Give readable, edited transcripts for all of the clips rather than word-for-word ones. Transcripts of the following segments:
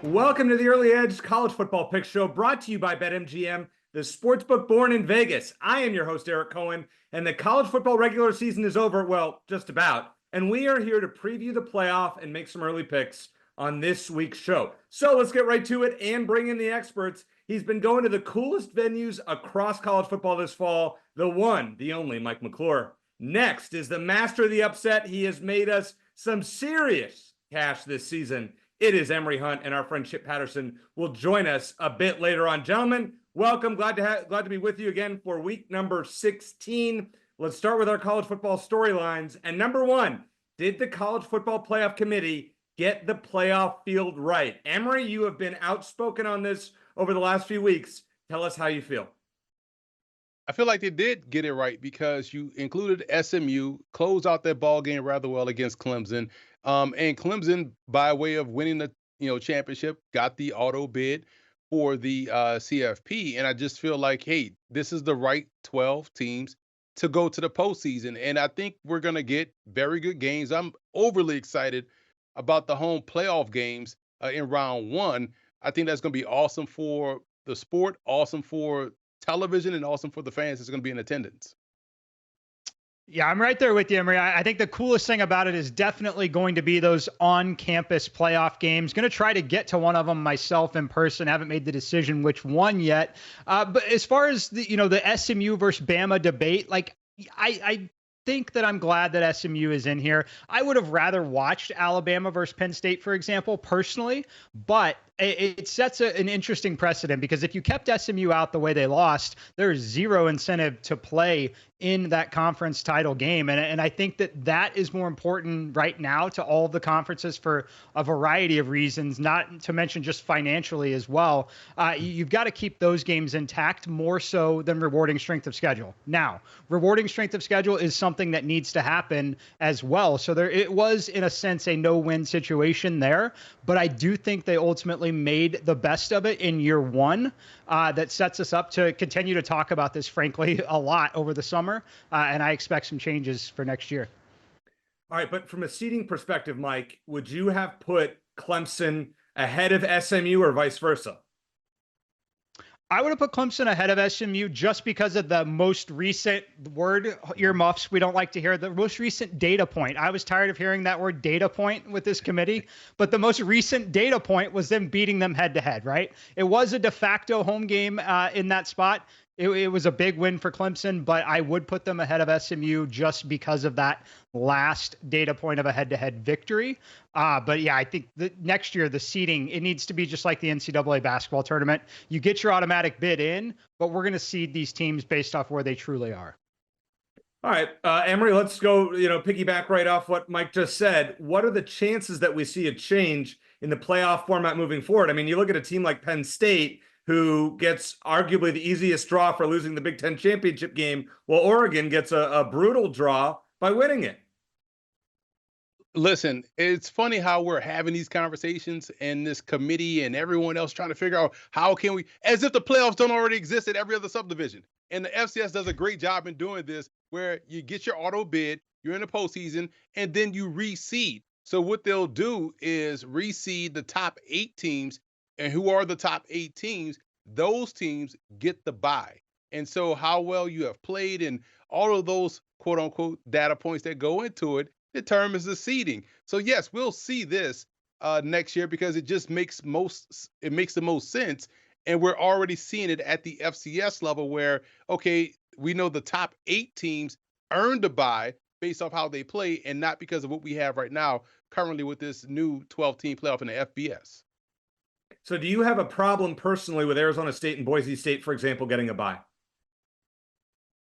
Welcome to the Early Edge College Football Pick Show, brought to you by BetMGM, the sportsbook born in Vegas. I am your host, Eric Cohen, and the college football regular season is over, well, just about. And we are here to preview the playoff and make some early picks on this week's show. So let's get right to it and bring in the experts. He's been going to the coolest venues across college football this fall, the one, the only Mike McClure. Next is the master of the upset. He has made us some serious cash this season. It is Emory Hunt, and our friend Chip Patterson will join us a bit later on. Gentlemen, welcome. Glad to be with you again for week number 16. Let's start with our college football storylines. And number one, did the College Football Playoff Committee get the playoff field right? Emory, you have been outspoken on this over the last few weeks. Tell us how you feel. I feel like they did get it right because you included SMU, closed out that ball game rather well against Clemson. And Clemson, by way of winning the championship, got the auto bid for the CFP. And I just feel like, hey, this is the right 12 teams to go to the postseason. And I think we're going to get very good games. I'm overly excited about the home playoff games in round one. I think that's going to be awesome for the sport, awesome for television, and awesome for the fans that's going to be in attendance. Yeah, I'm right there with you, Emory. I think the coolest thing about it is definitely going to be those on-campus playoff games. Going to try to get to one of them myself in person. Haven't made the decision which one yet. But as far as the SMU versus Bama debate, like I think that I'm glad that SMU is in here. I would have rather watched Alabama versus Penn State, for example, personally, but it sets an interesting precedent because if you kept SMU out the way they lost, there's zero incentive to play in that conference title game. And I think that is more important right now to all of the conferences for a variety of reasons, not to mention just financially as well. You've got to keep those games intact more so than rewarding strength of schedule. Now, rewarding strength of schedule is something that needs to happen as well. So it was, in a sense, a no-win situation there. But I do think they ultimately made the best of it in year one. That sets us up to continue to talk about this, frankly, a lot over the summer. And I expect some changes for next year. All right, but from a seeding perspective, Mike, would you have put Clemson ahead of SMU or vice versa? I would have put Clemson ahead of SMU just because of the most recent word, earmuffs. We don't like to hear the most recent data point. I was tired of hearing that word data point with this committee, but the most recent data point was them beating them head to head, right? It was a de facto home game in that spot. It was a big win for Clemson, but I would put them ahead of SMU just because of that last data point of a head-to-head victory. But yeah, I think next year, the seeding, it needs to be just like the NCAA basketball tournament. You get your automatic bid in, but we're going to seed these teams based off where they truly are. All right, Emory, let's go, piggyback right off what Mike just said. What are the chances that we see a change in the playoff format moving forward? I mean, you look at a team like Penn State, who gets arguably the easiest draw for losing the Big Ten championship game, while Oregon gets a brutal draw by winning it. Listen, it's funny how we're having these conversations and this committee and everyone else trying to figure out how can we, as if the playoffs don't already exist at every other subdivision. And the FCS does a great job in doing this, where you get your auto bid, you're in the postseason, and then you reseed. So what they'll do is reseed the top 8 teams. And who are the top 8 teams? Those teams get the bye. And so how well you have played and all of those quote unquote data points that go into it determines the seeding. So yes, we'll see this next year because it just makes the most sense. And we're already seeing it at the FCS level where, okay, we know the top 8 teams earned a bye based off how they play and not because of what we have right now currently with this new 12-team playoff in the FBS. So do you have a problem personally with Arizona State and Boise State, for example, getting a bye?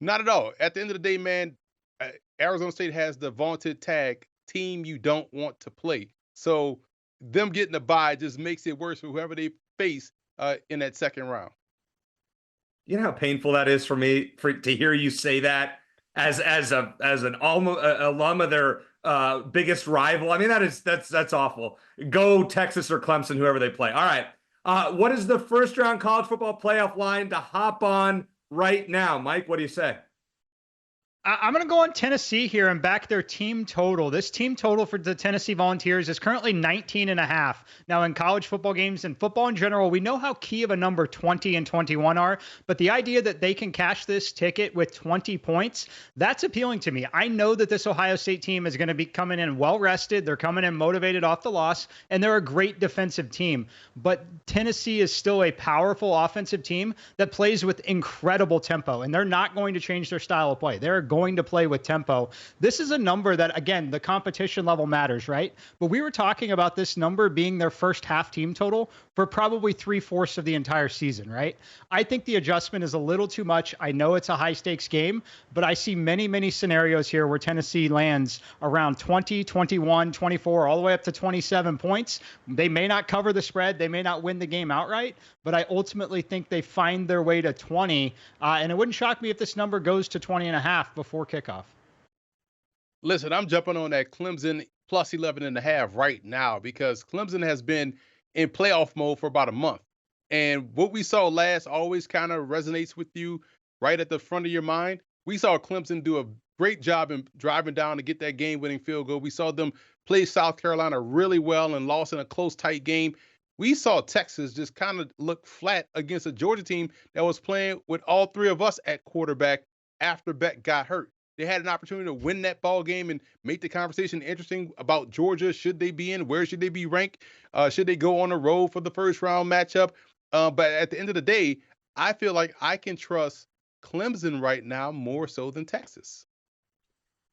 Not at all. At the end of the day, man, Arizona State has the vaunted tag, team you don't want to play. So them getting a bye just makes it worse for whoever they face in that second round. You know how painful that is for me to hear you say that as an alum of their biggest rival. I mean, that's awful. Go Texas or Clemson, whoever they play. All right. What is the first round college football playoff line to hop on right now? Mike, what do you say? I'm going to go on Tennessee here and back their team total. This team total for the Tennessee Volunteers is currently 19.5. Now, in college football games and football in general, we know how key of a number 20 and 21 are, but the idea that they can cash this ticket with 20 points, that's appealing to me. I know that this Ohio State team is going to be coming in well rested. They're coming in motivated off the loss, and they're a great defensive team. But Tennessee is still a powerful offensive team that plays with incredible tempo, and they're not going to change their style of play. They're going to play with tempo. This is a number that, again, the competition level matters, right? But we were talking about this number being their first half team total for probably 3/4 of the entire season, right? I think the adjustment is a little too much. I know it's a high stakes game, but I see many, many scenarios here where Tennessee lands around 20, 21, 24, all the way up to 27 points. They may not cover the spread. They may not win the game outright, but I ultimately think they find their way to 20. And it wouldn't shock me if this number goes to 20.5 before kickoff. Listen, I'm jumping on that Clemson plus 11.5 right now because Clemson has been in playoff mode for about a month. And what we saw last always kind of resonates with you right at the front of your mind. We saw Clemson do a great job in driving down to get that game-winning field goal. We saw them play South Carolina really well and lost in a close, tight game. We saw Texas just kind of look flat against a Georgia team that was playing with all three of us at quarterback after Beck got hurt. They had an opportunity to win that ball game and make the conversation interesting about Georgia. Should they be in? Where should they be ranked? Should they go on the road for the first round matchup? But at the end of the day, I feel like I can trust Clemson right now more so than Texas.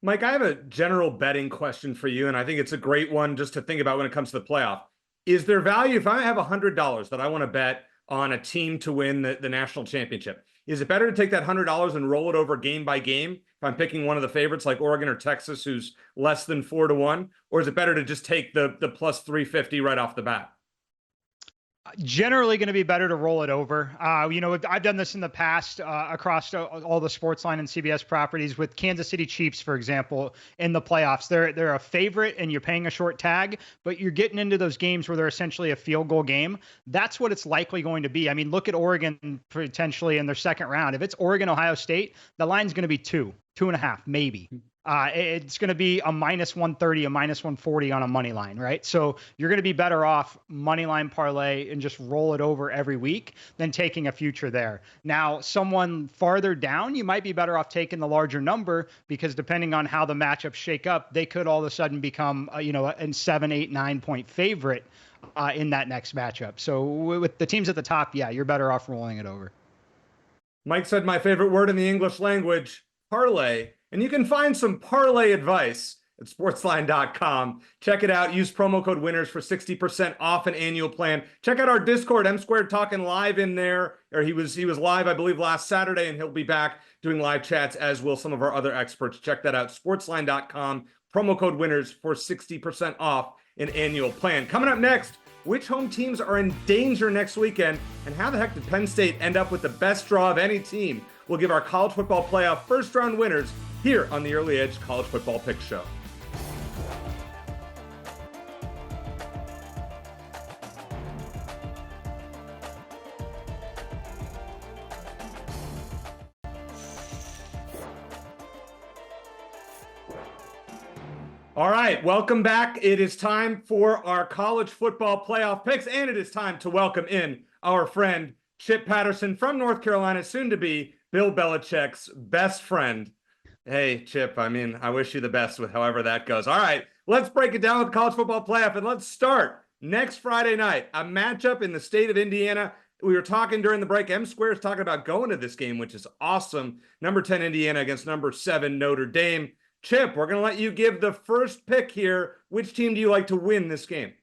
Mike, I have a general betting question for you, and I think it's a great one just to think about when it comes to the playoff. Is there value if I have $100 that I want to bet on a team to win the national championship? Is it better to take that $100 and roll it over game by game if I'm picking one of the favorites like Oregon or Texas who's less than 4-1? Or is it better to just take the plus 350 right off the bat? Generally going to be better to roll it over. I've done this in the past across all the SportsLine and CBS properties with Kansas City Chiefs, for example, in the playoffs. They're a favorite and you're paying a short tag, but you're getting into those games where they're essentially a field goal game. That's what it's likely going to be. I mean, look at Oregon potentially in their second round. If it's Oregon, Ohio State, the line's going to be 2.5, maybe. It's going to be a -130, a -140 on a money line, right? So you're going to be better off money line parlay and just roll it over every week than taking a future there. Now, someone farther down, you might be better off taking the larger number because depending on how the matchups shake up, they could all of a sudden become, a 7, 8, 9 point favorite in that next matchup. So with the teams at the top, yeah, you're better off rolling it over. Mike said my favorite word in the English language, parlay. And you can find some parlay advice at sportsline.com. Check it out. Use promo code winners for 60% off an annual plan. Check out our Discord, M Squared talking live in there. Or he was live, I believe, last Saturday, and he'll be back doing live chats, as will some of our other experts. Check that out. Sportsline.com. Promo code winners for 60% off an annual plan. Coming up next, which home teams are in danger next weekend, and how the heck did Penn State end up with the best draw of any team? We'll give our college football playoff first-round winners here on the Early Edge College Football Pick Show. All right, welcome back. It is time for our college football playoff picks, and it is time to welcome in our friend Chip Patterson from North Carolina, soon to be Bill Belichick's best friend. Hey, Chip, I wish you the best with however that goes. All right, let's break it down with college football playoff, and let's start next Friday night, a matchup in the state of Indiana. We were talking during the break. M Square is talking about going to this game, which is awesome. Number 10 Indiana against number 7 Notre Dame. Chip, we're going to let you give the first pick here. Which team do you like to win this game?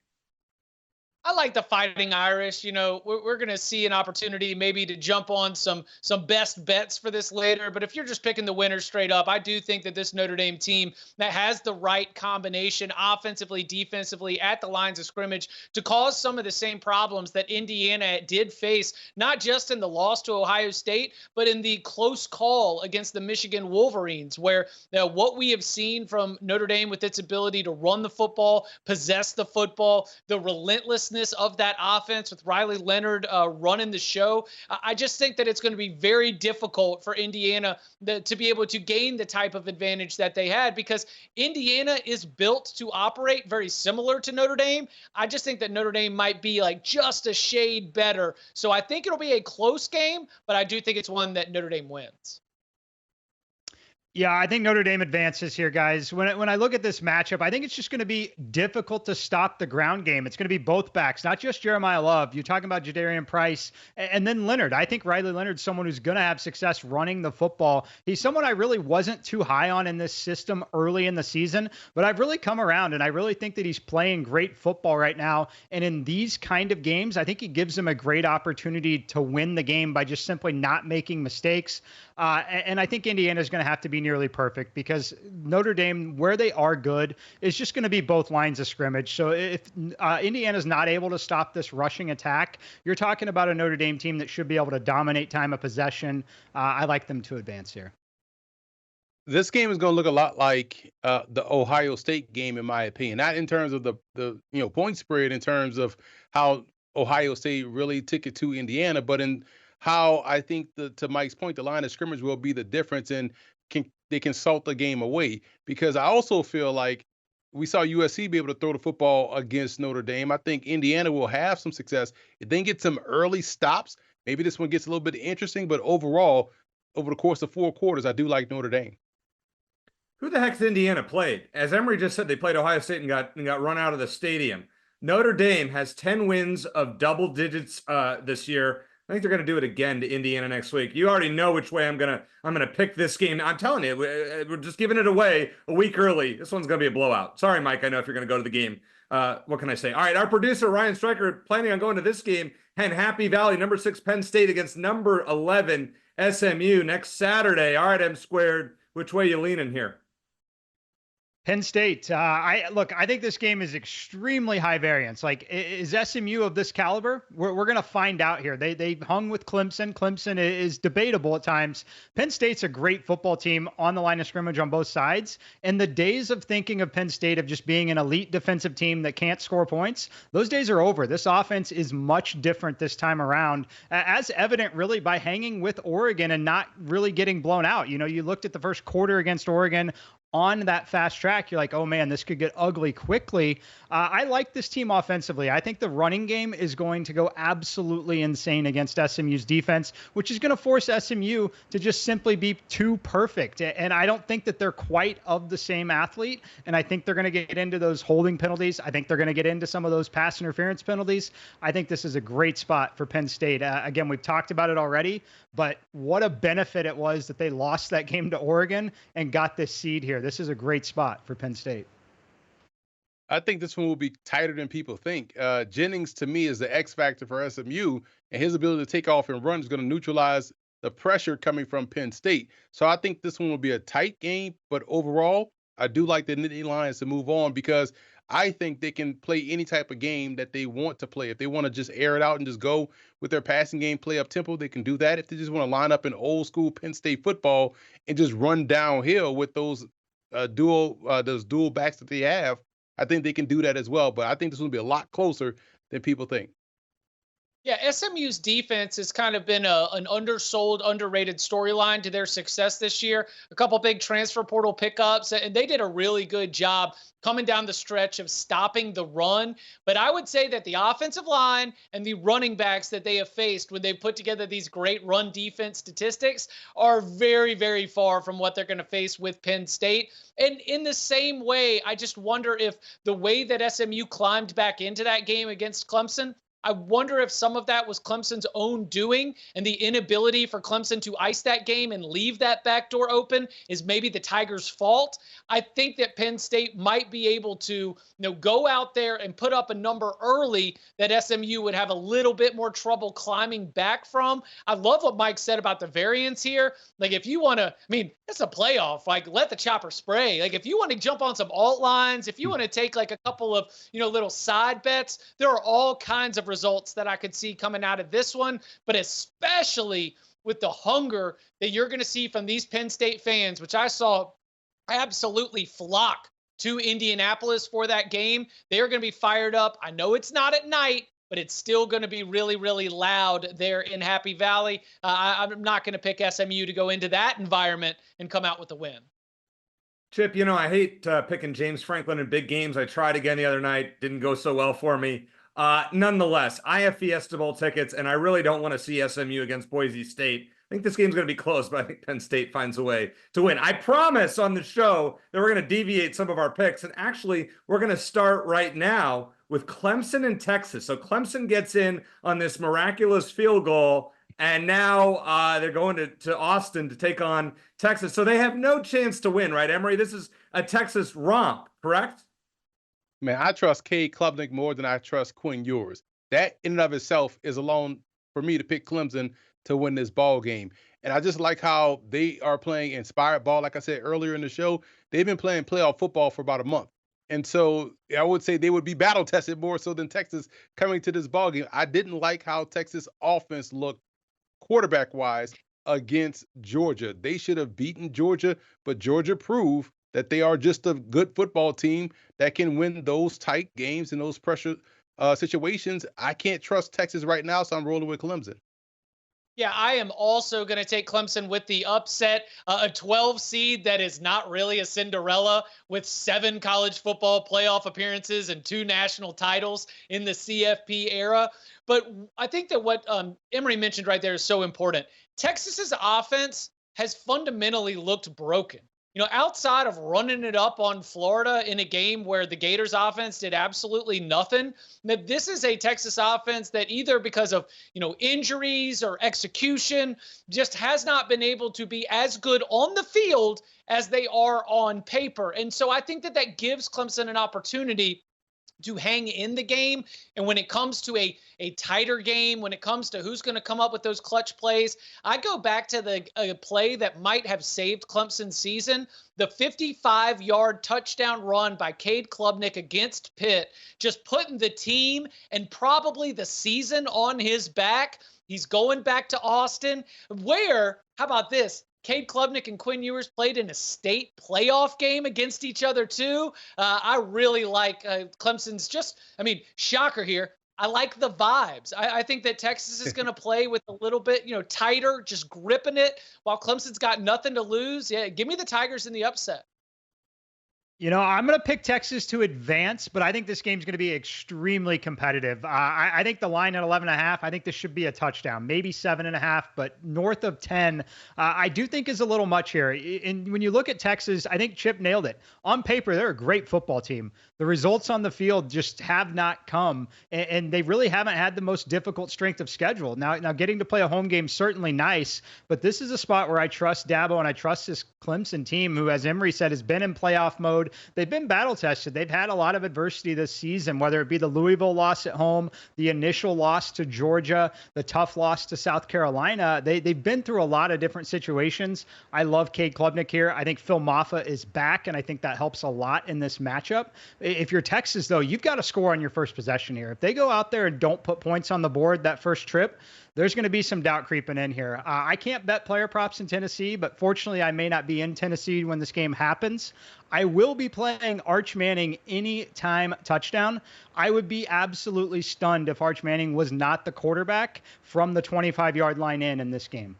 I like the Fighting Irish. We're going to see an opportunity maybe to jump on some best bets for this later. But if you're just picking the winners straight up, I do think that this Notre Dame team that has the right combination offensively, defensively at the lines of scrimmage to cause some of the same problems that Indiana did face, not just in the loss to Ohio State, but in the close call against the Michigan Wolverines, where what we have seen from Notre Dame with its ability to run the football, possess the football, the relentlessness fearlessness of that offense with Riley Leonard running the show. I just think that it's going to be very difficult for Indiana to be able to gain the type of advantage that they had, because Indiana is built to operate very similar to Notre Dame. I just think that Notre Dame might be like just a shade better. So I think it'll be a close game, but I do think it's one that Notre Dame wins. Yeah, I think Notre Dame advances here, guys. When I look at this matchup, I think it's just going to be difficult to stop the ground game. It's going to be both backs, not just Jeremiah Love. You're talking about Jadarian Price and then Leonard. I think Riley Leonard's someone who's going to have success running the football. He's someone I really wasn't too high on in this system early in the season, but I've really come around, and I really think that he's playing great football right now. And in these kind of games, I think he gives them a great opportunity to win the game by just simply not making mistakes. And I think Indiana's going to have to be nearly perfect, because Notre Dame, where they are good, is just going to be both lines of scrimmage. So if Indiana's not able to stop this rushing attack, you're talking about a Notre Dame team that should be able to dominate time of possession. I like them to advance here. This game is going to look a lot like the Ohio State game, in my opinion. Not in terms of the point spread, in terms of how Ohio State really took it to Indiana, but in how I think, to Mike's point, the line of scrimmage will be the difference, and they can salt the game away. Because I also feel like we saw USC be able to throw the football against Notre Dame. I think Indiana will have some success if they get some early stops. Maybe this one gets a little bit interesting, but overall, over the course of 4 quarters, I do like Notre Dame. Who the heck's Indiana played? As Emory just said, they played Ohio State and got run out of the stadium. Notre Dame has 10 wins of double digits this year. I think they're going to do it again to Indiana next week. You already know which way I'm gonna pick this game. I'm telling you, we're just giving it away a week early. This one's going to be a blowout. Sorry, Mike. I know if you're going to go to the game. What can I say? All right, our producer Ryan Stryker planning on going to this game, and Happy Valley, number 6 Penn State against number 11 SMU next Saturday. All right, M squared. Which way you leaning here? Penn State. I think this game is extremely high variance. Like, is SMU of this caliber? We're going to find out here. They hung with Clemson. Clemson is debatable at times. Penn State's a great football team on the line of scrimmage on both sides. And the days of thinking of Penn State of just being an elite defensive team that can't score points, those days are over. This offense is much different this time around, as evident really by hanging with Oregon and not really getting blown out. You looked at the first quarter against Oregon on that fast track, you're like, oh man, this could get ugly quickly. I like this team offensively. I think the running game is going to go absolutely insane against SMU's defense, which is going to force SMU to just simply be too perfect. And I don't think that they're quite of the same athlete. And I think they're going to get into those holding penalties. I think they're going to get into some of those pass interference penalties. I think this is a great spot for Penn State. Again, we've talked about it already, but what a benefit it was that they lost that game to Oregon and got this seed here. This is a great spot for Penn State. I think this one will be tighter than people think. Jennings, to me, is the X factor for SMU, and his ability to take off and run is going to neutralize the pressure coming from Penn State. So I think this one will be a tight game, but overall, I do like the Nittany Lions to move on, because I think they can play any type of game that they want to play. If they want to just air it out and just go with their passing game, play up tempo, they can do that. If they just want to line up in old school Penn State football and just run downhill with those dual backs that they have, I think they can do that as well. But I think this will be a lot closer than people think. Yeah, SMU's defense has kind of been an undersold, underrated storyline to their success this year. A couple big transfer portal pickups, and they did a really good job coming down the stretch of stopping the run. But I would say that the offensive line and the running backs that they have faced when they put together these great run defense statistics are very, very far from what they're going to face with Penn State. And in the same way, I just wonder if the way that SMU climbed back into that game against Clemson, I wonder if some of that was Clemson's own doing, and the inability for Clemson to ice that game and leave that back door open is maybe the Tigers' fault. I think that Penn State might be able to, go out there and put up a number early that SMU would have a little bit more trouble climbing back from. I love what Mike said about the variance here. Like, if you want to, it's a playoff. Like, let the chopper spray. Like, if you want to jump on some alt lines, if you want to take like a couple of, little side bets, there are all kinds of results that I could see coming out of this one, but especially with the hunger that you're going to see from these Penn State fans, which I saw absolutely flock to Indianapolis for that game. They are going to be fired up. I know it's not at night, but it's still going to be really, really loud there in Happy Valley. I'm not going to pick SMU to go into that environment and come out with a win. Chip, I hate picking James Franklin in big games. I tried again the other night. Didn't go so well for me. Nonetheless, I have Fiesta Bowl tickets, and I really don't want to see SMU against Boise State. I think this game's going to be close, but I think Penn State finds a way to win. I promise on the show that we're going to deviate some of our picks, and actually, we're going to start right now with Clemson and Texas. So Clemson gets in on this miraculous field goal, and now they're going to Austin to take on Texas. So they have no chance to win, right, Emory? This is a Texas romp, correct? Man, I trust Cade Klubnik more than I trust Quinn Ewers. That in and of itself is alone for me to pick Clemson to win this ball game. And I just like how they are playing inspired ball. Like I said earlier in the show, they've been playing playoff football for about a month. And so I would say they would be battle tested more so than Texas coming to this ball game. I didn't like how Texas offense looked quarterback wise against Georgia. They should have beaten Georgia, but Georgia proved that they are just a good football team that can win those tight games and those pressure situations. I can't trust Texas right now, so I'm rolling with Clemson. Yeah, I am also going to take Clemson with the upset, a 12 seed that is not really a Cinderella with 7 college football playoff appearances and 2 national titles in the CFP era. But I think that what Emory mentioned right there is so important. Texas's offense has fundamentally looked broken. Outside of running it up on Florida in a game where the Gators offense did absolutely nothing, that this is a Texas offense that either because of, injuries or execution just has not been able to be as good on the field as they are on paper. And so I think that gives Clemson an opportunity to hang in the game. And when it comes to a tighter game, when it comes to who's going to come up with those clutch plays, I go back to the play that might have saved Clemson's season, the 55-yard touchdown run by Cade Klubnik against Pitt, just putting the team and probably the season on his back. He's going back to Austin where, how about this? Cade Klubnik and Quinn Ewers played in a state playoff game against each other, too. I really like Clemson's shocker here. I like the vibes. I think that Texas is going to play with a little bit, tighter, just gripping it while Clemson's got nothing to lose. Yeah, give me the Tigers in the upset. I'm going to pick Texas to advance, but I think this game's going to be extremely competitive. I think the line at 11.5, I think this should be a touchdown, maybe 7.5, but north of 10, I do think is a little much here. And when you look at Texas, I think Chip nailed it. On paper, they're a great football team. The results on the field just have not come, and they really haven't had the most difficult strength of schedule. Now getting to play a home game is certainly nice, but this is a spot where I trust Dabo and I trust this Clemson team who, as Emory said, has been in playoff mode. They've been battle tested. They've had a lot of adversity this season, whether it be the Louisville loss at home, the initial loss to Georgia, the tough loss to South Carolina. They've been through a lot of different situations. I love Cade Klubnik here. I think Phil Maffa is back, and I think that helps a lot in this matchup. If you're Texas, though, you've got to score on your first possession here. If they go out there and don't put points on the board that first trip, there's going to be some doubt creeping in here. I can't bet player props in Tennessee, but fortunately I may not be in Tennessee when this game happens. I will be playing Arch Manning anytime touchdown. I would be absolutely stunned if Arch Manning was not the quarterback from the 25-yard line in this game.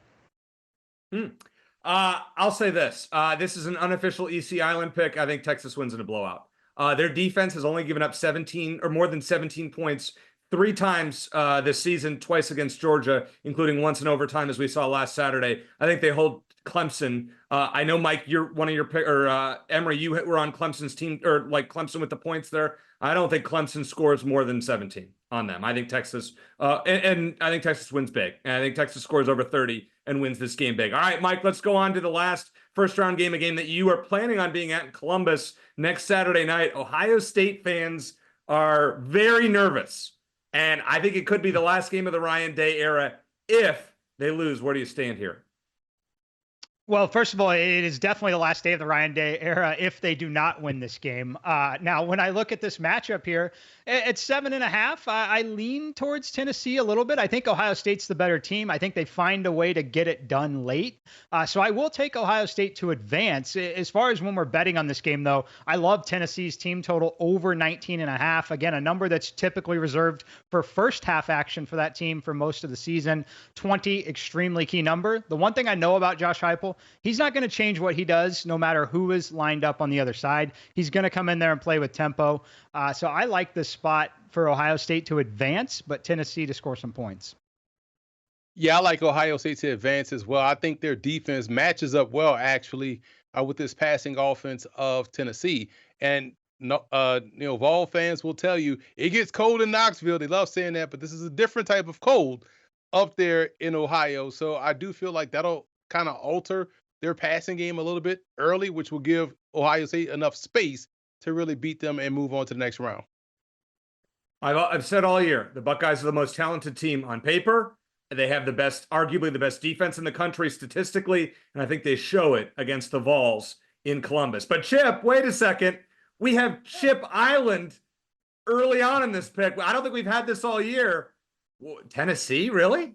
I'll say this. This is an unofficial EC Island pick. I think Texas wins in a blowout. Their defense has only given up 17 or more than 17 points 3 times this season, twice against Georgia, including once in overtime, as we saw last Saturday. I think they hold Clemson. I know, Mike, you're one of your pick, or Emory, you were on Clemson's team, or like Clemson with the points there. I don't think Clemson scores more than 17 on them. I think Texas, and I think Texas wins big. And I think Texas scores over 30 and wins this game big. All right, Mike, let's go on to the last first-round game, a game that you are planning on being at in Columbus next Saturday night. Ohio State fans are very nervous. And I think it could be the last game of the Ryan Day era if they lose. Where do you stand here? Well, first of all, it is definitely the last day of the Ryan Day era if they do not win this game. Now, when I look at this matchup here, at 7.5, I lean towards Tennessee a little bit. I think Ohio State's the better team. I think they find a way to get it done late. So I will take Ohio State to advance. As far as when we're betting on this game, though, I love Tennessee's team total over 19.5. Again, a number that's typically reserved for first half action for that team for most of the season. 20, extremely key number. The one thing I know about Josh Heupel, he's not going to change what he does no matter who is lined up on the other side. He's going to come in there and play with tempo. So I like this spot for Ohio State to advance, but Tennessee to score some points. Yeah, I like Ohio State to advance as well. I think their defense matches up well, actually, with this passing offense of Tennessee. And Vol fans will tell you it gets cold in Knoxville. They love saying that, but this is a different type of cold up there in Ohio. So I do feel like that'll kind of alter their passing game a little bit early, which will give Ohio State enough space to really beat them and move on to the next round. I've said all year, the Buckeyes are the most talented team on paper. They have arguably the best defense in the country statistically, and I think they show it against the Vols in Columbus. But Chip, wait a second. We have Chip Island early on in this pick. I don't think we've had this all year. Tennessee, really?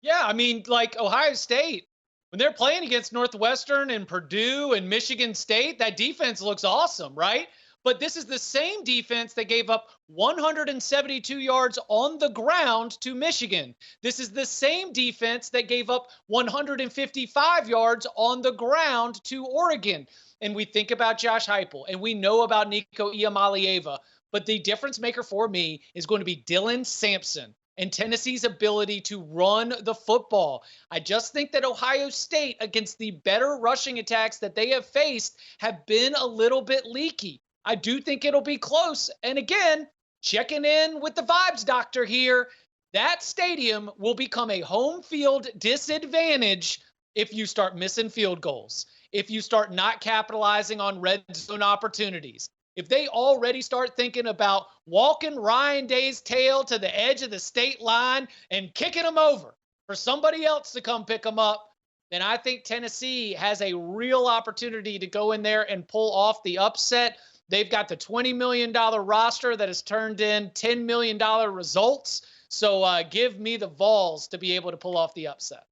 Yeah, I mean, like Ohio State, when they're playing against Northwestern and Purdue and Michigan State, that defense looks awesome, right? But this is the same defense that gave up 172 yards on the ground to Michigan. This is the same defense that gave up 155 yards on the ground to Oregon. And we think about Josh Heupel, and we know about Nico Iamaleava, but the difference maker for me is going to be Dylan Sampson and Tennessee's ability to run the football. I just think that Ohio State, against the better rushing attacks that they have faced, have been a little bit leaky. I do think it'll be close. And again, checking in with the vibes doctor here, that stadium will become a home field disadvantage if you start missing field goals, if you start not capitalizing on red zone opportunities. If they already start thinking about walking Ryan Day's tail to the edge of the state line and kicking them over for somebody else to come pick them up, then I think Tennessee has a real opportunity to go in there and pull off the upset. They've got the $20 million roster that has turned in $10 million results. So give me the Vols to be able to pull off the upset.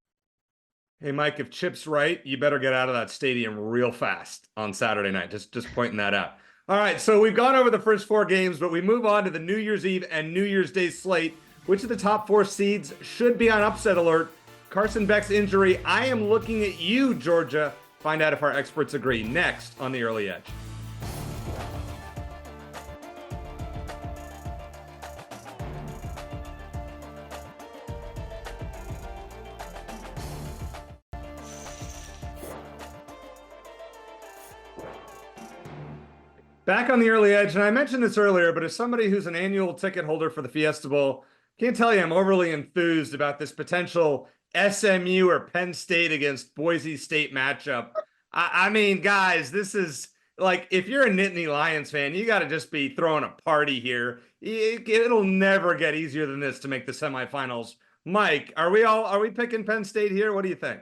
Hey, Mike, if Chip's right, you better get out of that stadium real fast on Saturday night. Just pointing that out. All right, so we've gone over the first four games, but we move on to the New Year's Eve and New Year's Day slate. Which of the top four seeds should be on upset alert? Carson Beck's injury. I am looking at you, Georgia. Find out if our experts agree. Next on The Early Edge. Back on The Early Edge, and I mentioned this earlier, but as somebody who's an annual ticket holder for the Fiesta Bowl, can't tell you I'm overly enthused about this potential SMU or Penn State against Boise State matchup. I mean, guys, this is like, if you're a Nittany Lions fan, you got to just be throwing a party here. It'll never get easier than this to make the semifinals. Mike, are we picking Penn State here? What do you think?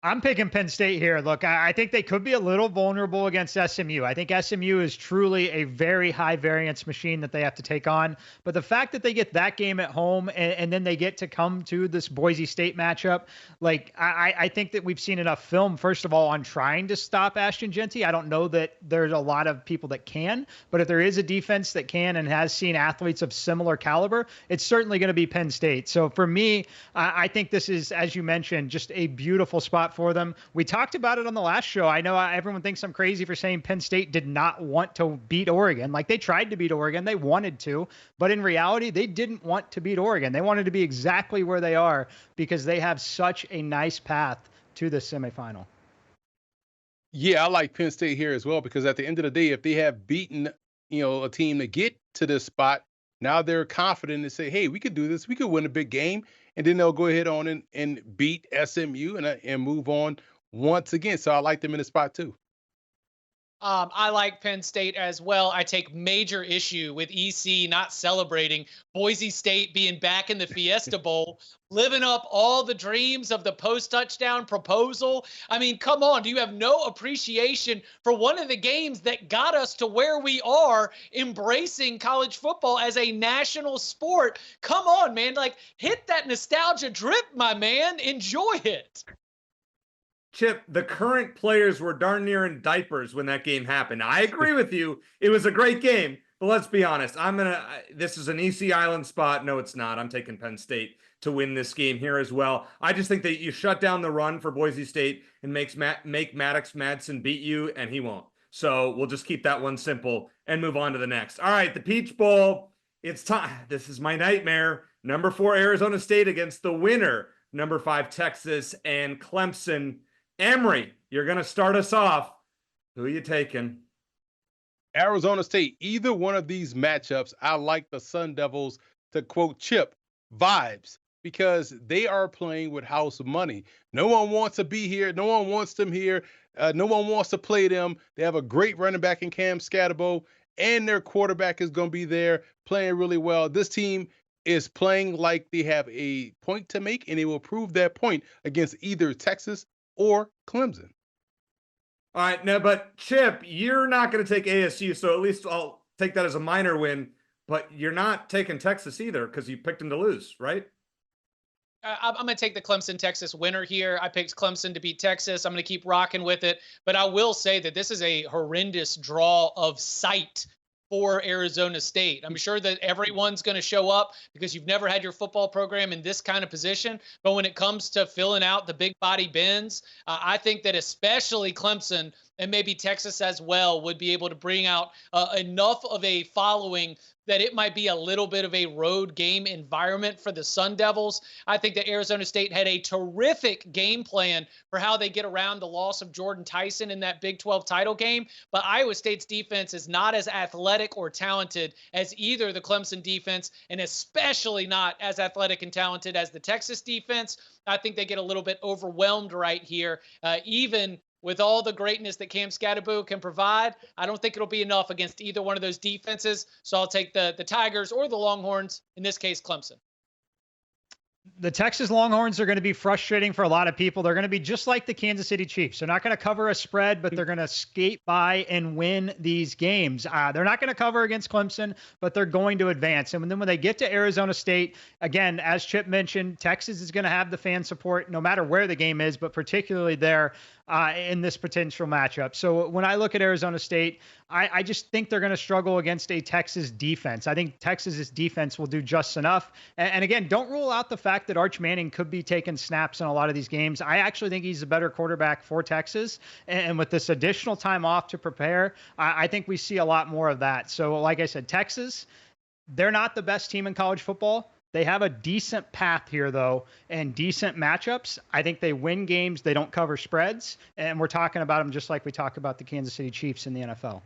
I'm picking Penn State here. Look, I think they could be a little vulnerable against SMU. I think SMU is truly a very high variance machine that they have to take on. But the fact that they get that game at home and then they get to come to this Boise State matchup, like I think that we've seen enough film, first of all, on trying to stop Ashton Jeanty. I don't know that there's a lot of people that can, but if there is a defense that can and has seen athletes of similar caliber, it's certainly going to be Penn State. So for me, I think this is, as you mentioned, just a beautiful spot for them. We talked about it on the last show. I know everyone thinks I'm crazy for saying Penn State did not want to beat Oregon. Like, they tried to beat Oregon. They wanted to, but in reality, they didn't want to beat Oregon. They wanted to be exactly where they are because they have such a nice path to the semifinal. Yeah, I like Penn State here as well, because at the end of the day, if they have beaten, a team to get to this spot, now they're confident and say, hey, we could do this. We could win a big game. And then they'll go ahead on and beat SMU and move on once again. So I like them in the spot too. I like Penn State as well. I take major issue with EC not celebrating Boise State being back in the Fiesta Bowl, living up all the dreams of the post-touchdown proposal. I mean, come on. Do you have no appreciation for one of the games that got us to where we are, embracing college football as a national sport? Come on, man. Like, hit that nostalgia drip, my man. Enjoy it. Chip, the current players were darn near in diapers when that game happened. I agree with you. It was a great game, but let's be honest. This is an EC Island spot. No, it's not. I'm taking Penn State to win this game here as well. I just think that you shut down the run for Boise State and make Maddox Madsen beat you, and he won't. So we'll just keep that one simple and move on to the next. All right, the Peach Bowl. It's time. This is my nightmare. Number 4, Arizona State against the winner, number 5, Texas and Clemson. Emory, you're going to start us off. Who are you taking? Arizona State. Either one of these matchups, I like the Sun Devils, to quote Chip, vibes, because they are playing with house money. No one wants to be here. No one wants them here. No one wants to play them. They have a great running back in Cam Scatterbo, and their quarterback is going to be there playing really well. This team is playing like they have a point to make, and they will prove that point against either Texas or Clemson. All right, no, but Chip, you're not going to take ASU, so at least I'll take that as a minor win, but you're not taking Texas either because you picked them to lose, right? I'm going to take the Clemson-Texas winner here. I picked Clemson to beat Texas. I'm going to keep rocking with it, but I will say that this is a horrendous draw of sight for Arizona State. I'm sure that everyone's going to show up because you've never had your football program in this kind of position. But when it comes to filling out the big body bins, I think that especially Clemson and maybe Texas as well would be able to bring out enough of a following that it might be a little bit of a road game environment for the Sun Devils. I think that Arizona State had a terrific game plan for how they get around the loss of Jordan Tyson in that Big 12 title game. But Iowa State's defense is not as athletic or talented as either the Clemson defense, and especially not as athletic and talented as the Texas defense. I think they get a little bit overwhelmed right here, even with all the greatness that Cam Scatterbo can provide. I don't think it'll be enough against either one of those defenses. So I'll take the Tigers or the Longhorns, in this case, Clemson. The Texas Longhorns are going to be frustrating for a lot of people. They're going to be just like the Kansas City Chiefs. They're not going to cover a spread, but they're going to skate by and win these games. They're not going to cover against Clemson, but they're going to advance. And then when they get to Arizona State, again, as Chip mentioned, Texas is going to have the fan support no matter where the game is, but particularly there in this potential matchup. So when I look at Arizona State, I just think they're going to struggle against a Texas defense. I think Texas's defense will do just enough. And again, don't rule out the fact that Arch Manning could be taking snaps in a lot of these games. I actually think he's a better quarterback for Texas. And with this additional time off to prepare, I think we see a lot more of that. So like I said, Texas, they're not the best team in college football. They have a decent path here, though, and decent matchups. I think they win games. They don't cover spreads. And we're talking about them just like we talk about the Kansas City Chiefs in the NFL.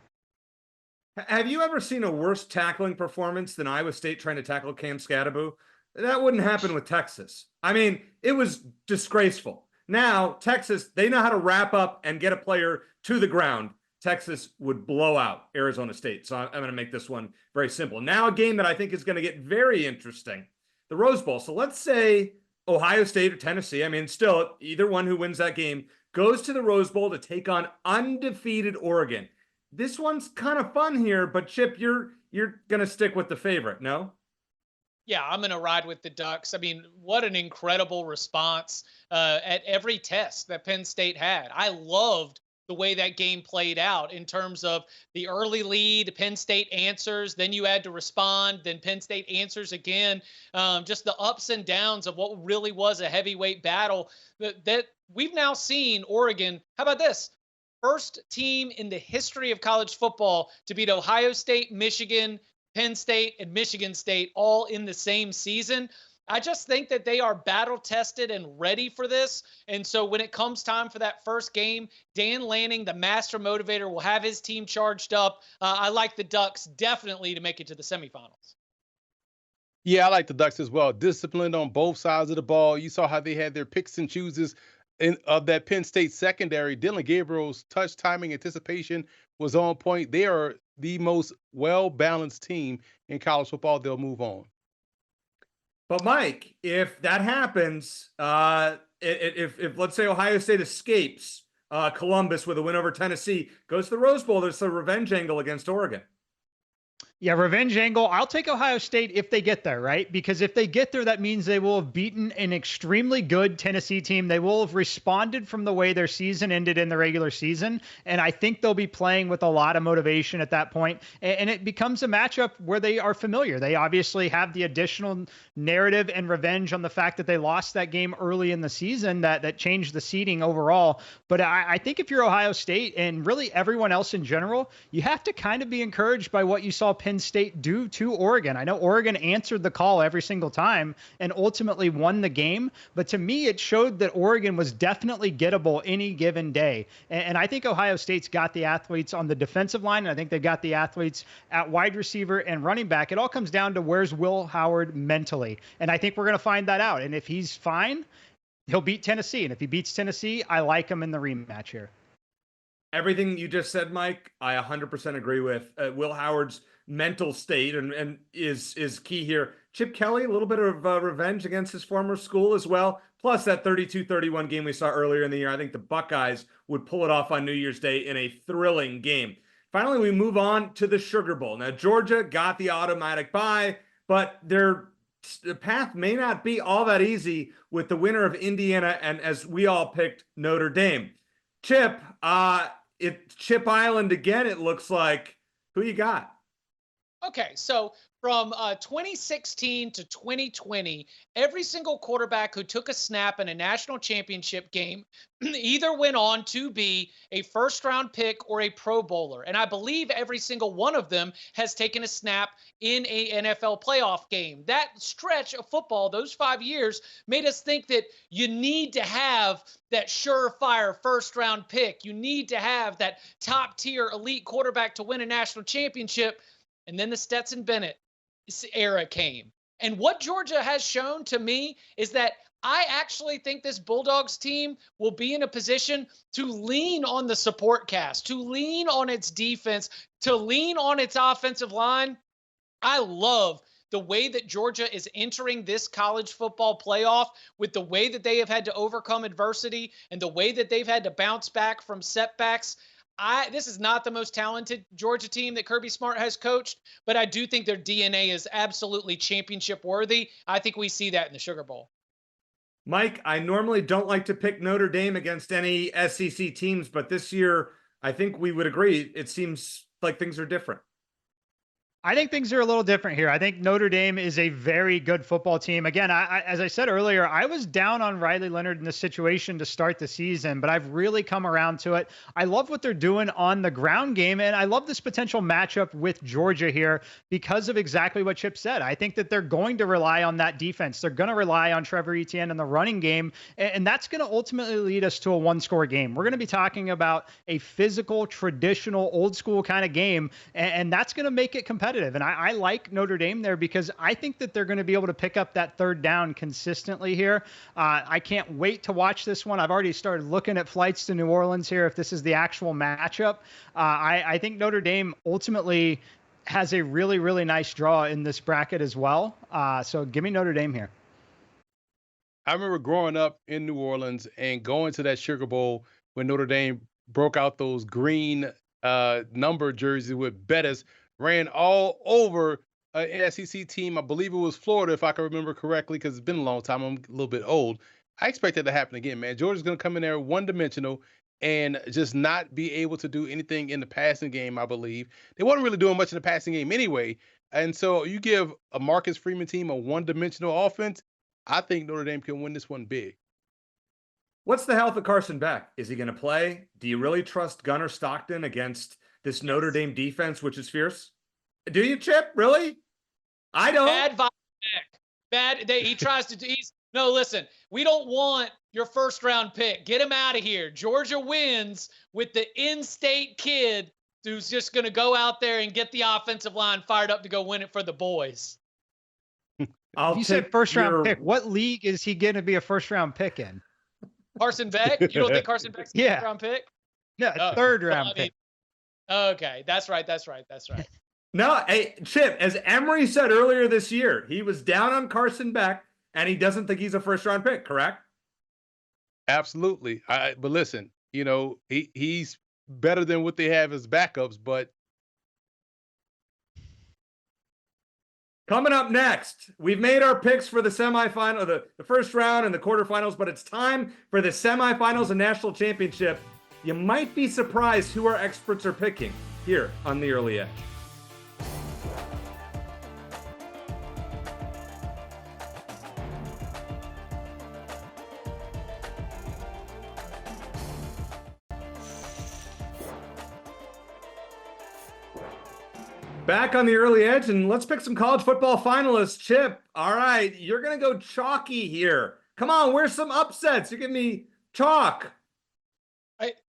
Have you ever seen a worse tackling performance than Iowa State trying to tackle Cam Scatterbo? That wouldn't happen with Texas. I mean, it was disgraceful. Now, Texas, they know how to wrap up and get a player to the ground. Texas would blow out Arizona State. So I'm going to make this one very simple. Now, a game that I think is going to get very interesting. The Rose Bowl. So let's say Ohio State or Tennessee, I mean, still, either one who wins that game goes to the Rose Bowl to take on undefeated Oregon. This one's kind of fun here, but Chip, you're going to stick with the favorite, no? Yeah, I'm going to ride with the Ducks. I mean, what an incredible response at every test that Penn State had. I loved the way that game played out in terms of the early lead, Penn State answers, then you had to respond, then Penn State answers again. Just the ups and downs of what really was a heavyweight battle that we've now seen Oregon. How about this? First team in the history of college football to beat Ohio State, Michigan, Penn State, and Michigan State all in the same season. I just think that they are battle tested and ready for this. And so when it comes time for that first game, Dan Lanning, the master motivator, will have his team charged up. I like the Ducks definitely to make it to the semifinals. Yeah, I like the Ducks as well. Disciplined on both sides of the ball. You saw how they had their picks and chooses of that Penn State secondary. Dylan Gabriel's touch timing, anticipation was on point. They are the most well-balanced team in college football. They'll move on. But Mike, if that happens, if let's say Ohio State escapes Columbus with a win over Tennessee, goes to the Rose Bowl, there's a revenge angle against Oregon. Yeah, revenge angle. I'll take Ohio State if they get there, right? Because if they get there, that means they will have beaten an extremely good Tennessee team. They will have responded from the way their season ended in the regular season. And I think they'll be playing with a lot of motivation at that point. And it becomes a matchup where they are familiar. They obviously have the additional narrative and revenge on the fact that they lost that game early in the season that changed the seeding overall. But I think if you're Ohio State and really everyone else in general, you have to kind of be encouraged by what you saw Penn State do to Oregon. I know Oregon answered the call every single time and ultimately won the game, but to me, it showed that Oregon was definitely gettable any given day. And I think Ohio State's got the athletes on the defensive line, and I think they've got the athletes at wide receiver and running back. It all comes down to where's Will Howard mentally. And I think we're going to find that out. And if he's fine, he'll beat Tennessee. And if he beats Tennessee, I like him in the rematch here. Everything you just said, Mike, I 100% agree with. Will Howard's mental state and is key here. Chip Kelly, a little bit of revenge against his former school as well. Plus that 32-31 game we saw earlier in the year. I think the Buckeyes would pull it off on New Year's Day in a thrilling game. Finally, we move on to the Sugar Bowl. Now, Georgia got the automatic bye, but the path may not be all that easy with the winner of Indiana and, as we all picked, Notre Dame. Chip, it's Chip Island again, it looks like. Who you got? Okay, so from 2016 to 2020, every single quarterback who took a snap in a national championship game either went on to be a first-round pick or a Pro Bowler. And I believe every single one of them has taken a snap in a NFL playoff game. That stretch of football, those 5 years, made us think that you need to have that surefire first-round pick. You need to have that top-tier elite quarterback to win a national championship. And then the Stetson Bennett era came. And what Georgia has shown to me is that I actually think this Bulldogs team will be in a position to lean on the support cast, to lean on its defense, to lean on its offensive line. I love the way that Georgia is entering this college football playoff, with the way that they have had to overcome adversity and the way that they've had to bounce back from setbacks. This is not the most talented Georgia team that Kirby Smart has coached, but I do think their DNA is absolutely championship worthy. I think we see that in the Sugar Bowl. Mike, I normally don't like to pick Notre Dame against any SEC teams, but this year I think we would agree. It seems like things are different. I think things are a little different here. I think Notre Dame is a very good football team. Again, as I said earlier, I was down on Riley Leonard in this situation to start the season, but I've really come around to it. I love what they're doing on the ground game, and I love this potential matchup with Georgia here because of exactly what Chip said. I think that they're going to rely on that defense. They're going to rely on Trevor Etienne in the running game, and that's going to ultimately lead us to a one-score game. We're going to be talking about a physical, traditional, old-school kind of game, and that's going to make it competitive. And I like Notre Dame there because I think that they're going to be able to pick up that third down consistently here. I can't wait to watch this one. I've already started looking at flights to New Orleans here if this is the actual matchup. I think Notre Dame ultimately has a really, really nice draw in this bracket as well. So give me Notre Dame here. I remember growing up in New Orleans and going to that Sugar Bowl when Notre Dame broke out those green number jerseys with Bettis, ran all over an SEC team. I believe it was Florida, if I can remember correctly, because it's been a long time. I'm a little bit old. I expect that to happen again, man. Georgia's going to come in there one-dimensional and just not be able to do anything in the passing game, I believe. They weren't really doing much in the passing game anyway. And so you give a Marcus Freeman team a one-dimensional offense, I think Notre Dame can win this one big. What's the health of Carson Beck? Is he going to play? Do you really trust Gunnar Stockton against this Notre Dame defense, which is fierce? Do you, Chip? Really? I don't. Bad vibe. Bad. He tries to. No, listen. We don't want your first round pick. Get him out of here. Georgia wins with the in-state kid who's just going to go out there and get the offensive line fired up to go win it for the boys. You said first round pick. What league is he going to be a first round pick in? Carson Beck? You don't think Carson Beck's a Yeah. third-round pick? No, Oh, third well, round I mean, pick. okay, that's right. No, hey, Chip, as Emory said earlier this year, he was down on Carson Beck, and he doesn't think he's a first-round pick, correct? Absolutely. But listen, he's better than what they have as backups, but Coming up next, we've made our picks for the semifinal, the first round and the quarterfinals, but it's time for the semifinals and national championship. You might be surprised who our experts are picking here on The Early Edge. Back on The Early Edge, and let's pick some college football finalists. Chip, all right, you're going to go chalky here. Come on, where's some upsets? You give me chalk.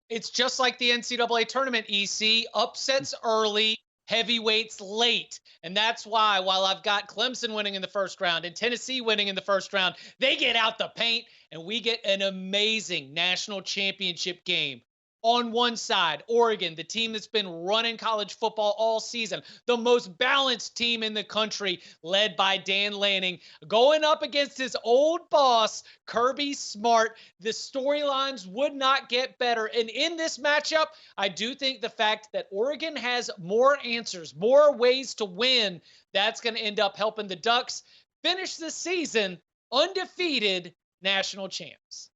It's just like the NCAA tournament, EC. Upsets early, heavyweights late. And that's why, while I've got Clemson winning in the first round and Tennessee winning in the first round, they get out the paint and we get an amazing national championship game. On one side, Oregon, the team that's been running college football all season, the most balanced team in the country, led by Dan Lanning, going up against his old boss, Kirby Smart. The storylines would not get better. And in this matchup, I do think the fact that Oregon has more answers, more ways to win, that's going to end up helping the Ducks finish the season undefeated national champs.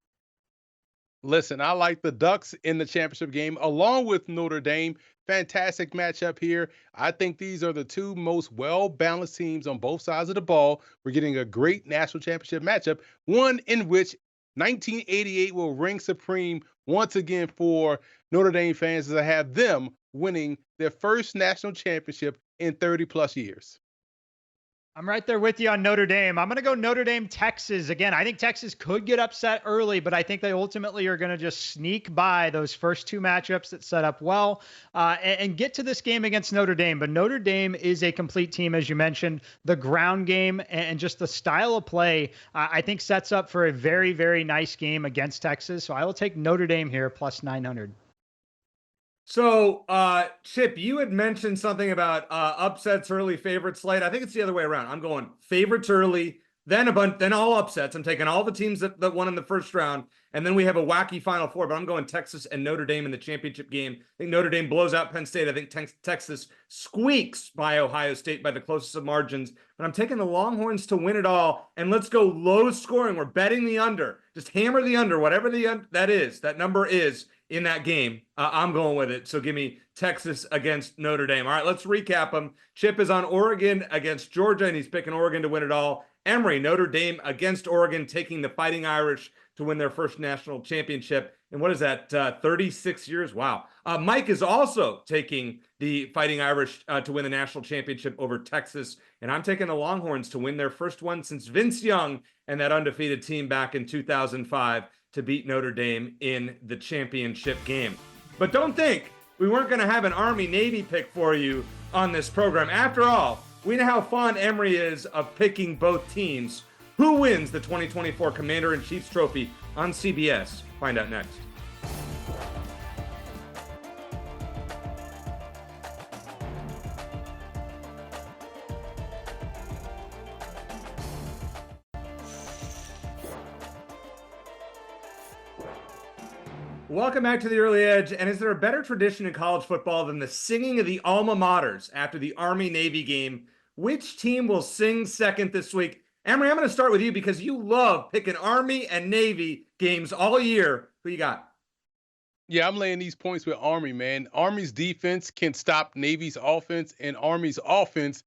listen, I like the Ducks in the championship game along with Notre Dame. Fantastic matchup here. I think these are the two most well-balanced teams on both sides of the ball. We're getting a great national championship matchup, one in which 1988 will reign supreme once again for Notre Dame fans as I have them winning their first national championship in 30-plus years. I'm right there with you on Notre Dame. I'm going to go Notre Dame, Texas. Again, I think Texas could get upset early, but I think they ultimately are going to just sneak by those first two matchups that set up well and get to this game against Notre Dame. But Notre Dame is a complete team, as you mentioned. The ground game and just the style of play, I think sets up for a very, very nice game against Texas. So I will take Notre Dame here, plus 900. So, Chip, you had mentioned something about upsets early, favorites late. I think it's the other way around. I'm going favorites early, then then all upsets. I'm taking all the teams that won in the first round, and then we have a wacky Final Four. But I'm going Texas and Notre Dame in the championship game. I think Notre Dame blows out Penn State. I think Texas squeaks by Ohio State by the closest of margins. But I'm taking the Longhorns to win it all. And let's go low scoring. We're betting the under. Just hammer the under, whatever that number is. In that game, I'm going with it. So give me Texas against Notre Dame. All right, let's recap them. Chip is on Oregon against Georgia, and he's picking Oregon to win it all. Emory, Notre Dame against Oregon, taking the Fighting Irish to win their first national championship. And what is that, 36 years? Wow. Mike is also taking the Fighting Irish to win the national championship over Texas. And I'm taking the Longhorns to win their first one since Vince Young and that undefeated team back in 2005. To beat Notre Dame in the championship game. But don't think we weren't going to have an Army-Navy pick for you on this program. After all, we know how fond Emory is of picking both teams. Who wins the 2024 Commander-in-Chief's Trophy on CBS? Find out next. Welcome back to the Early Edge. And is there a better tradition in college football than the singing of the alma maters after the Army-Navy game? Which team will sing second this week? Emory, I'm going to start with you because you love picking Army and Navy games all year. Who you got? Yeah, I'm laying these points with Army, man. Army's defense can stop Navy's offense, and Army's offense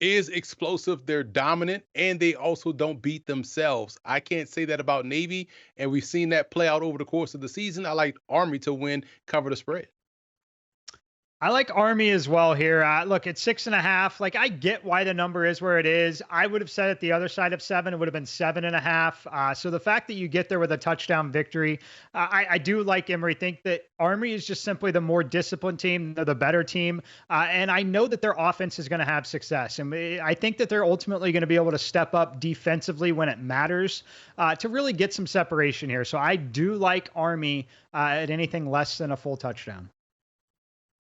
is explosive. They're dominant, and they also don't beat themselves. I can't say that about Navy, and we've seen that play out over the course of the season. I like Army to win, cover the spread. I like Army as well here. Look, it's 6.5. Like, I get why the number is where it is. I would have said at the other side of 7, it would have been 7.5. So the fact that you get there with a touchdown victory, I do like Emory. Think that Army is just simply the more disciplined team. They're the better team. And I know that their offense is going to have success. And I think that they're ultimately going to be able to step up defensively when it matters to really get some separation here. So I do like Army at anything less than a full touchdown.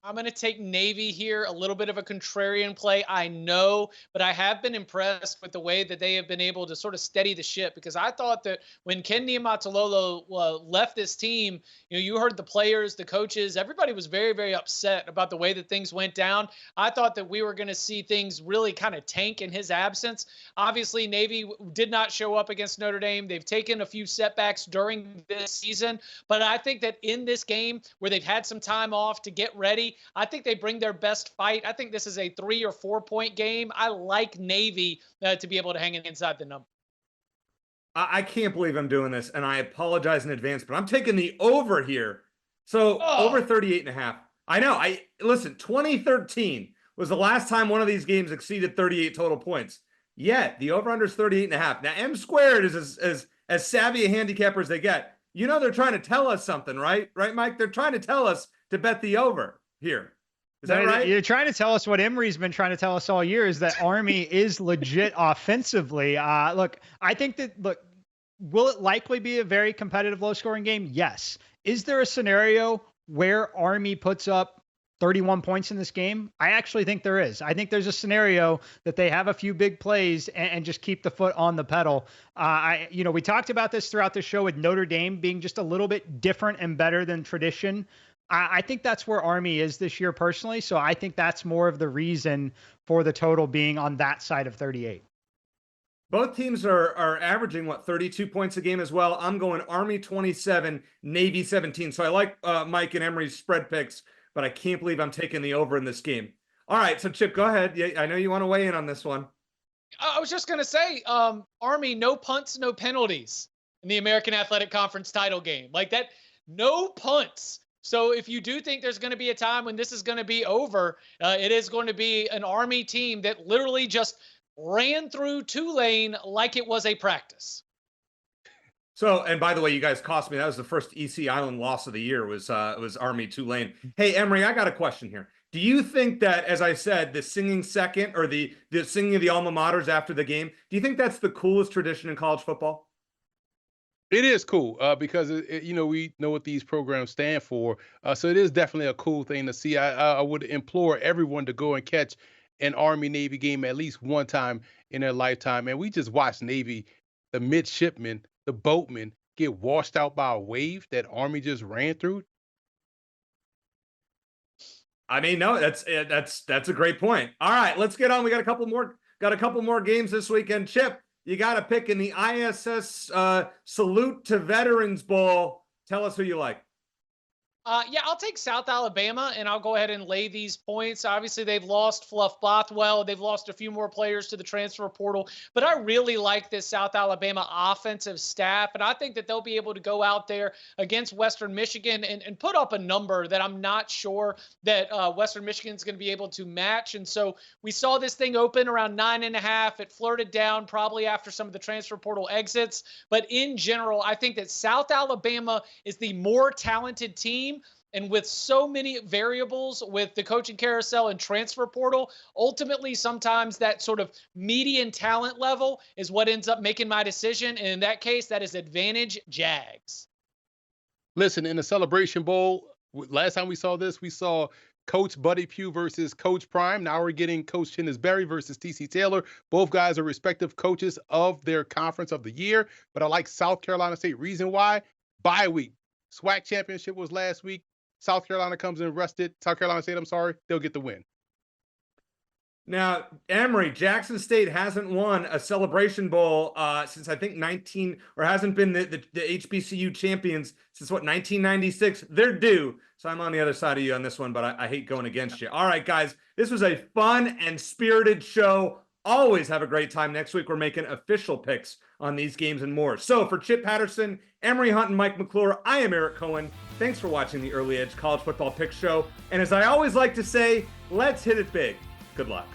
I'm going to take Navy here, a little bit of a contrarian play, I know, but I have been impressed with the way that they have been able to sort of steady the ship, because I thought that when Ken Niumatalolo left this team, you heard the players, the coaches, everybody was very, very upset about the way that things went down. I thought that we were going to see things really kind of tank in his absence. Obviously, Navy did not show up against Notre Dame. They've taken a few setbacks during this season, but I think that in this game where they've had some time off to get ready, I think they bring their best fight. I think this is a 3 or 4 point game. I like Navy to be able to hang it inside the number. I can't believe I'm doing this, and I apologize in advance, but I'm taking the over here. So over 38.5. I know. Listen, 2013 was the last time one of these games exceeded 38 total points. Yet the over-under is 38.5. Now, M squared is as savvy a handicapper as they get. They're trying to tell us something, right? Right, Mike? They're trying to tell us to bet the over here. Is that right? You're trying to tell us what Emory's been trying to tell us all year, is that Army is legit offensively. Look, I think that, will it likely be a very competitive, low-scoring game? Yes. Is there a scenario where Army puts up 31 points in this game? I actually think there is. I think there's a scenario that they have a few big plays and just keep the foot on the pedal. We talked about this throughout the show with Notre Dame being just a little bit different and better than tradition. I think that's where Army is this year personally. So I think that's more of the reason for the total being on that side of 38. Both teams are averaging, 32 points a game as well. I'm going Army 27, Navy 17. So I like Mike and Emory's spread picks, but I can't believe I'm taking the over in this game. All right, so Chip, go ahead. Yeah, I know you want to weigh in on this one. I was just going to say, Army, no punts, no penalties in the American Athletic Conference title game. Like that, no punts. So if you do think there's going to be a time when this is going to be over, it is going to be an Army team that literally just ran through Tulane like it was a practice. So, and by the way, you guys cost me. That was the first EC Island loss of the year, was Army Tulane. Hey, Emory, I got a question here. Do you think that, as I said, the singing second or the singing of the alma maters after the game, do you think that's the coolest tradition in college football? It is cool because we know what these programs stand for. So it is definitely a cool thing to see. I would implore everyone to go and catch an Army-Navy game at least one time in their lifetime. And we just watched Navy, the midshipmen, the boatmen, get washed out by a wave that Army just ran through. I mean, no, that's a great point. All right, let's get on. We got a couple more games this weekend. Chip, you got to pick in the ISS Salute to Veterans Bowl. Tell us who you like. Yeah, I'll take South Alabama, and I'll go ahead and lay these points. Obviously, they've lost Fluff Bothwell. They've lost a few more players to the transfer portal. But I really like this South Alabama offensive staff, and I think that they'll be able to go out there against Western Michigan and put up a number that I'm not sure that Western Michigan is going to be able to match. And so we saw this thing open around 9.5. It flirted down probably after some of the transfer portal exits. But in general, I think that South Alabama is the more talented team. And with so many variables with the coaching carousel and transfer portal, ultimately sometimes that sort of median talent level is what ends up making my decision. And in that case, that is advantage Jags. Listen, in the Celebration Bowl, last time we saw Coach Buddy Pugh versus Coach Prime. Now we're getting Coach Chinnisberry versus TC Taylor. Both guys are respective coaches of their conference of the year. But I like South Carolina State. Reason why? Bye week. SWAC championship was last week. South Carolina comes in rested. South Carolina State, they'll get the win. Now, Emory, Jackson State hasn't won a Celebration Bowl since I think hasn't been the HBCU champions since 1996. They're due. So I'm on the other side of you on this one, but I hate going against you. All right, guys, this was a fun and spirited show. Always have a great time. Next week, we're making official picks on these games and more. So for Chip Patterson, Emory Hunt, and Mike McClure, I am Eric Cohen. Thanks for watching the Early Edge College Football Pick Show. And as I always like to say, let's hit it big. Good luck.